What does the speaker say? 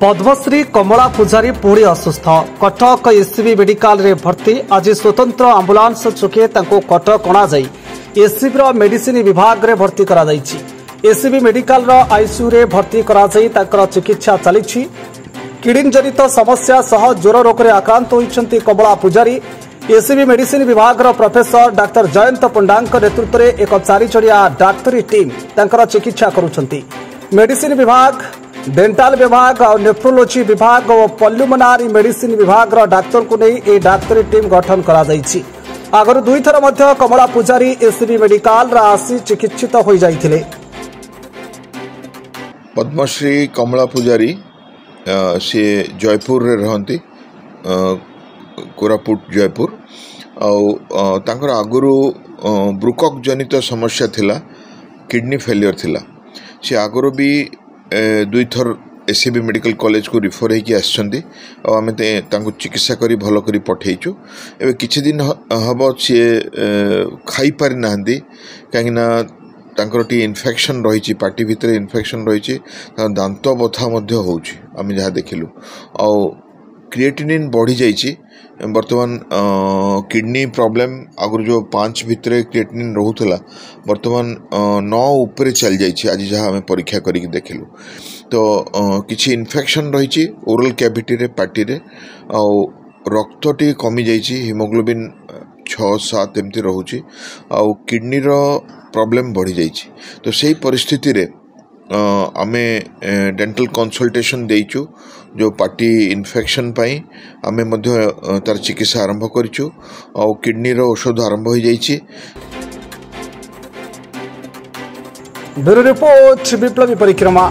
पद्मश्री कमला पूजारी पुणी असुस्थ Cuttack SCB medical रे भर्ती आज स्वतंत्र आंबुलांस चुके कटक अणाई एससीबी मेडिसिन विभाग रे भर्ती करा एससीबी मेडिकल आईसीयू रे भर्ती करा चिकित्सा चली किडनी जनित समस्या सह ज्वर रोग रे आक्रांत होइछंती कमला पूजारी। एससीबी मेडिसिन विभाग प्रोफेसर डाक्टर जयंत पंडा नेतृत्व में एक 4 जणिया डाक्तरी टीम तांकर चिकित्सा करुछंती। मेडिसिन विभाग, डेंटाल विभाग और नेफ्रोलोजी विभाग और पल्युमनारी मेडिसिन विभाग डाक्तर को नहीं ए डाक्तरी टीम गठन करा जायछि। आगर 2 थर मध्य कमला पूजारी एससीबी मेडिकल आसी चिकित्सित हो जाइथिले। पद्मश्री कमला पूजारी से जयपुर रे रहंती, कोरापुट जयपुर आउर आगुरु ब्रुकक जनित समस्या थिला, किडनी फेलियर थिला। से आगुरु भी 2 थर एससीबी मेडिकल कॉलेज को रिफर होगी आसछंती और आमे तांको चिकित्सा करी भल करी पठेइछु। एबे किछि दिन हबो से खाई पारि नाहंती काहेकिना तांकर टी इन्फेक्शन रही, पार्टी भितर इन्फेक्शन रही, दांत बथा मध्य होउछि आमे जहा देखिलु। और क्रिएटिनिन बढ़ी जाइछि बर्तमान। किडनी प्रॉब्लम आगुर जो 5 भितर क्रिएटिनिन रहूला बर्तमान 9 ऊपर चल जाइछि आज जहाँ आम परीक्षा करिक देखिलु। तो किछि इन्फेक्शन रही ओरल कैविटी रे, पार्टी रे, और रक्त टी कमी जाइछि, हिमोग्लोबिन 6-7 एमती रहूछि और किडनी रो प्रॉब्लम बढ़ी जाइछि। तो सही परिस्थिति रे आमे डेंटल कंसल्टेशन देइछु जो पार्टी इन्फेक्शन पाई आमे मध्य तार चिकित्सा आरंभ करिछु और किडनी रो औषध आरंभ हो जाइछि। ब्यूरो रिपोर्ट विप्लवी परिक्रमा।